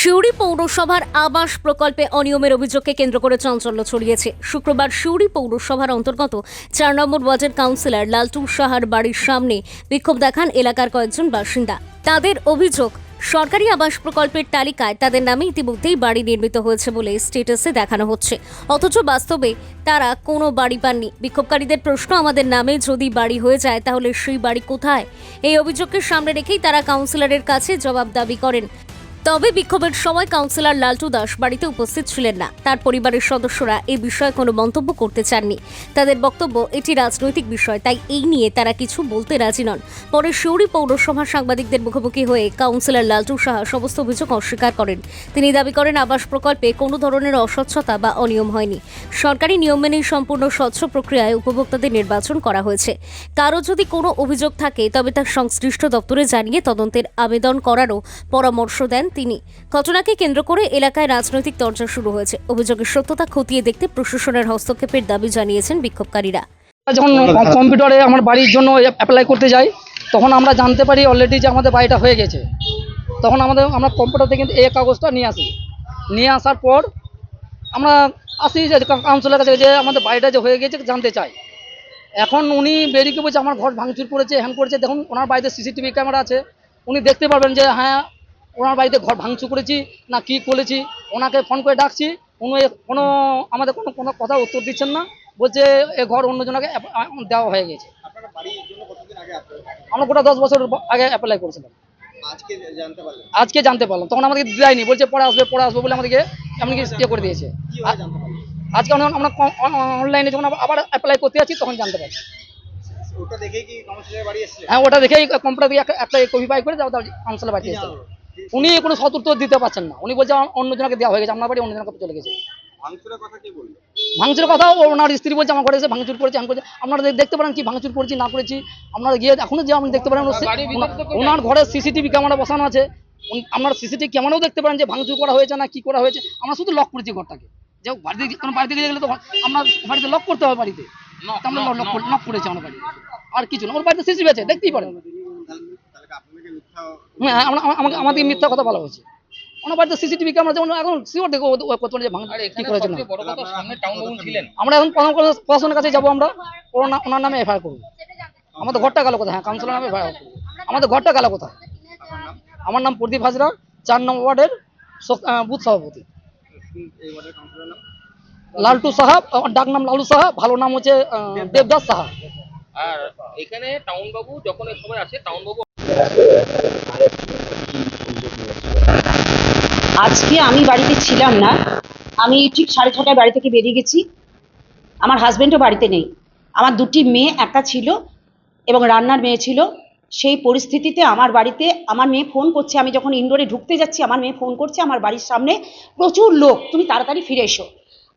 সিউড়ি পৌরসভার আবাস প্রকল্পে অনিয়মের অভিযোগকে কেন্দ্র করে চাঞ্চল্য ছড়িয়েছে। শুক্রবার সিউড়ি পৌরসভার অন্তর্গত ৪ নম্বর ওয়ার্ডের কাউন্সিলর লালটু সাহার বাড়ির সামনে বিক্ষোভ দেখান এলাকার কয়েকজন বাসিন্দা। তাদের অভিযোগ, সরকারি আবাস প্রকল্পের তালিকায় তাদের নামে ইতিমধ্যেই বাড়ি নির্মিত হয়েছে বলে স্ট্যাটাসে দেখানো হচ্ছে, অথচ বাস্তবে তারা কোনো বাড়ি পাননি। বিক্ষোভকারীদের প্রশ্ন, আমাদের নামে যদি বাড়ি হয়ে যায় তাহলে সেই বাড়ি কোথায়? এই অভিযোগকে সামনে রেখেই তারা কাউন্সিলরের কাছে জবাব দাবি করেন। তবে বিক্ষোভের সময় কাউন্সিলর লালটু দাস বাড়িতে উপস্থিত ছিলেন না। তার পরিবারের সদস্যরা এই বিষয়ে কোনো মন্তব্য করতে চাননি। তাদের বক্তব্য, এটি রাজনৈতিক বিষয়, তাই এই নিয়ে তারা কিছু বলতে রাজি নন। পরে সিউড়ি পৌরসভার সাংবাদিকদের মুখোমুখি হয়ে কাউন্সিলর লালটু সাহা সমস্ত অভিযোগ অস্বীকার করেন। তিনি দাবি করেন, আবাস প্রকল্পে কোনো ধরনের অস্বচ্ছতা বা অনিয়ম হয়নি। সরকারি নিয়ম মেনেই সম্পূর্ণ স্বচ্ছ প্রক্রিয়ায় উপভোক্তাদের নির্বাচন করা হয়েছে। কারো যদি কোনো অভিযোগ থাকে তবে তা সংশ্লিষ্ট দপ্তরে জানিয়ে তদন্তের আবেদন করারও পরামর্শ দেন তিনি। ঘটনাকে কেন্দ্র করে এলাকায় রাজনৈতিক চর্চা শুরু হয়েছে। অভিযোগের সত্যতা খতিয়ে দেখতে প্রশাসনের হস্তক্ষেপের দাবি জানিয়েছেন বিক্ষোভকারীরা। যখন কম্পিউটারে আমার বাড়ির জন্য অ্যাপ্লাই করতে যাই, তখন আমরা জানতে পারি অলরেডি যে আমাদের বাড়িটা হয়ে গেছে। তখন আমরা কম্পিউটার থেকে এই কাগজটা নিয়ে আসার পর আমরা আসি যে কাউন্সিলের কাছে যে আমাদের বাড়িটা যে হয়ে গেছে জানতে চাই। এখন উনি বেরিয়ে বলছে আমার ঘর ভাঙচুর করেছে, হ্যান করেছে। দেখুন, ওনার বাড়িতে সিসিটিভি ক্যামেরা আছে, উনি দেখতে পারবেন যে হ্যাঁ ওনার বাড়িতে ঘর ভাঙচুর করেছি না কি করেছি। ওনাকে ফোন করে ডাকছি, উনি আমাদের কোনো কথা উত্তর দিচ্ছেন না। বলছে এ ঘর অন্যজনকে দেওয়া হয়ে গেছে। আমরা গোটা 10 বছর আগে অ্যাপ্লাই করেছিলাম। আজকে জানতে পারলাম, তখন আমাদেরকে দেয়নি, বলছে পরে আসবে বলে আমাদেরকে এমনকি ইয়ে করে দিয়েছে। আজকে আমরা অনলাইনে যখন আবার অ্যাপ্লাই করতে যাচ্ছি তখন জানতে পারছি। হ্যাঁ, ওটা দেখেই কম্পিউটার দিয়ে একটা কপি পাই করে কাউন্সিলর বাড়ি এসেছে। উনি কোনো সদুত্তর দিতে পারছেন না। উনি বলছে অন্যজনকে দেওয়া হয়ে গেছে, আপনার বাড়ি অন্যজনকে চলে গেছে। ভাঙচুরের কথা ওনার স্ত্রী বলছে আমার ঘরে এসে ভাঙচুর করেছে, আপনারা দেখতে পারেন কি ভাঙচুর করেছি না করেছি। আপনারা গিয়ে এখনো যে আপনি দেখতে পারেন ওনার ঘরে সিসিটিভি ক্যামেরা বসানো আছে। আপনারা সিসিটিভি ক্যামেরাও দেখতে পারেন যে ভাঙচুর করা হয়েছে না কি করা হয়েছে। আমরা শুধু লক করেছি ঘরটাকে, যে বাড়িতে গেলে তো আমরা বাড়িতে লক করতে হবে। বাড়িতে আমরা লক করেছি আমার বাড়িতে, আর কিছু না। ওর বাড়িতে সিসিটিভি আছে, দেখতেই পারেন। হ্যাঁ, আমাদের মিথ্যা কথা বলা হয়েছে। ওনার বাড়িতে সিসিটিভি ক্যামেরা, যেমন এখন শিওর দেখো কি করেছে না। আমরা এখন প্রশাসনের কাছে যাবো, আমরা ওনার নামে এফআইআর করবো। আমাদের ঘরটা গেল কোথায়? হ্যাঁ, কাউন্সিলর নামে এফআইআর করবো। আমাদের ঘরটা গেল কোথায়? আমার নাম প্রদীপ হাজরা, 4 নম্বর ওয়ার্ডের বুথ সভাপতি। লালটু সাহা, ডাক নাম লালু সাহা, ভালো নাম হচ্ছে দেবদাস সাহা। আর এখানে টাউন বাবু যখন এই সময় আসে, টাউন বাবু আজকে আমি বাড়িতে ছিলাম না। আমি ঠিক 6:30টায় বাড়ি থেকে বেরিয়ে গেছি। আমার হাজবেন্ডও বাড়িতে নেই। আমার 2টি মেয়ে একা ছিল এবং রান্নার মেয়ে ছিল। সেই পরিস্থিতিতে আমার বাড়িতে আমার মেয়ে ফোন করছে। আমি যখন ইনডোরে ঢুকতে যাচ্ছি আমার মেয়ে ফোন করছে, আমার বাড়ির সামনে প্রচুর লোক, তুমি তাড়াতাড়ি ফিরে এসো।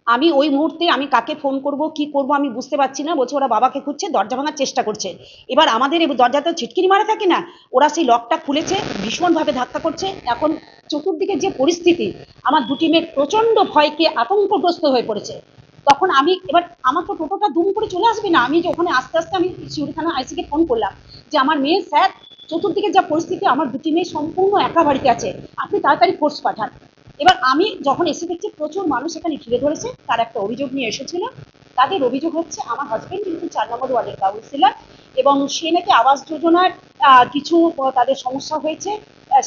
আমি ওই মুহূর্তে আমি কাকে ফোন করব কি করব আমি বুঝতে পারছি না। বলছে ওরা বাবাকে খুঁজছে, দরজা ভাঙার চেষ্টা করছে। এবার আমাদের এই দরজাতে ছিটকিনি মারা থাকে না, ওরা সেই লকটা খুলেছে, ভীষণভাবে ধাক্কা করছে। এখন চতুর্দিকে যে পরিস্থিতি, আমার 2টি মেয়ে প্রচণ্ড ভয়কে আতঙ্কগ্রস্ত হয়ে পড়েছে। তখন এবার আমার তো টোটোটা দুম করে চলে আসবে না। আমি যে ওখানে আস্তে আস্তে আমি সিউড়ি থানা আইসিকে ফোন করলাম যে আমার মেয়ে স্যার, চতুর্দিকে যা পরিস্থিতি, আমার 2টি মেয়ে সম্পূর্ণ একা বাড়িতে আছে, আপনি তাড়াতাড়ি ফোর্স পাঠান। এবার আমি যখন এসে দেখছি প্রচুর মানুষ এখানে ঘিরে ধরেছে। তার একটা অভিযোগ নিয়ে এসেছিল। তাদের অভিযোগ হচ্ছে আমার হাজবেন্ড কিন্তু 4 নম্বর ওয়ার্ডের কাউন্সিলর এবং সে নাকি আবাস যোজনার কিছু তাদের সমস্যা হয়েছে,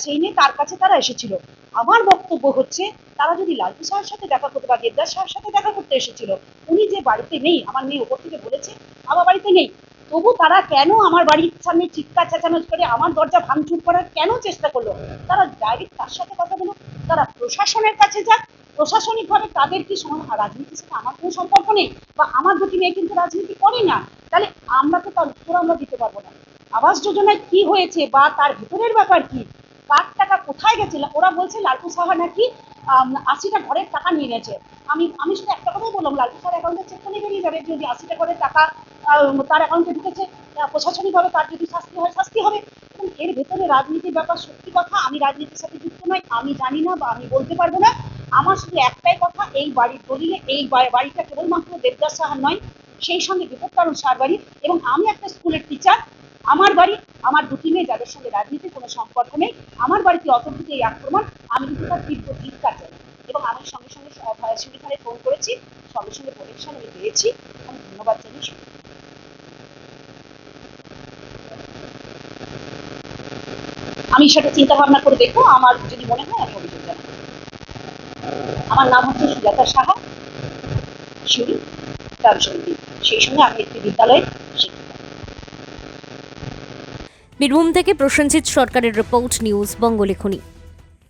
সেই নিয়ে তার কাছে তারা এসেছিল। আমার বক্তব্য হচ্ছে, তারা যদি লালটু সাহের সাথে দেখা করতে বা দেবদাস সাহের সাথে দেখা করতে এসেছিল, উনি যে বাড়িতে নেই, আমার মেয়ে ওপর থেকে বলেছে বাবা বাড়িতে নেই, তবু তারা কেন আমার বাড়ির সামনে চিৎকার চেঁচামেচি করে আমার দরজা ভাঙচুর করার কেন চেষ্টা করলো? তারা ডাইরেক্ট তার সাথে কথা বলো, তারা প্রশাসনের কাছে যাক। প্রশাসনিকভাবে তাদের কি রাজনীতির সাথে আমার কোনো সম্পর্ক নেই, বা আমার 2টি মেয়ে কিন্তু রাজনীতি করে না, তাহলে আমরা তো তার উত্তর আমরা দিতে পারবো না। আবাস যোজনায় কি হয়েছে বা তার ভিতরের ব্যাপার কি, কার টাকা কোথায় গেছে? ওরা বলছে লালটু সাহা নাকি 80টা ঘরের টাকা নিয়ে গেছে। আমি শুধু একটা কথাই বললাম, লালটু সাহার অ্যাকাউন্টে চেক করে বেরিয়ে যাবে যদি 80টা ঘরের টাকা তার অ্যাকাউন্টে ঢুকেছে। প্রশাসনিকভাবে তার যদি শাস্তি হয় শাস্তি হবে। এবং এর ভেতরে রাজনীতির ব্যাপার, সত্যি কথা আমি রাজনীতির সাথে যুক্ত নই, আমি জানি না বা আমি বলতে পারবো না। আমার শুধু একটাই কথা, এই বাড়ির দলিলে এই বাড়িটা কেবলমাত্র দেবদাস সাহার নয়, সেই সঙ্গে বিপদ কারণ সার বাড়ি। এবং আমি একটা স্কুলের টিচার, আমার বাড়ি, আমার দুটি মেয়ে যাদের সঙ্গে রাজনীতির কোনো সম্পর্ক নেই, আমার বাড়িতে অতর্কিত এই আক্রমণ, আমি কিন্তু তার তীব্র ধিক্কার জানাই। এবং আমি সঙ্গে সঙ্গে শিউরি থানায় ফোন করেছি, সঙ্গে সঙ্গে প্রোটেকশন আমি পেয়েছি, আমি ধন্যবাদ জানাই। আমি সেটা চিন্তা ভাবনা করে দেখবো, আমার যদি মনে হয় আমি অভিযোগ জানাবো। আমার নাম হচ্ছে সুজাতা সাহা, শিউরি গ্রাম সমিতি। সেই সময় আমি একটি বিদ্যালয়ে শিক্ষিকা। বীরভূম থেকে প্রসেনজিৎ সরকারের রিপোর্ট, নিউজ বঙ্গলেখনী।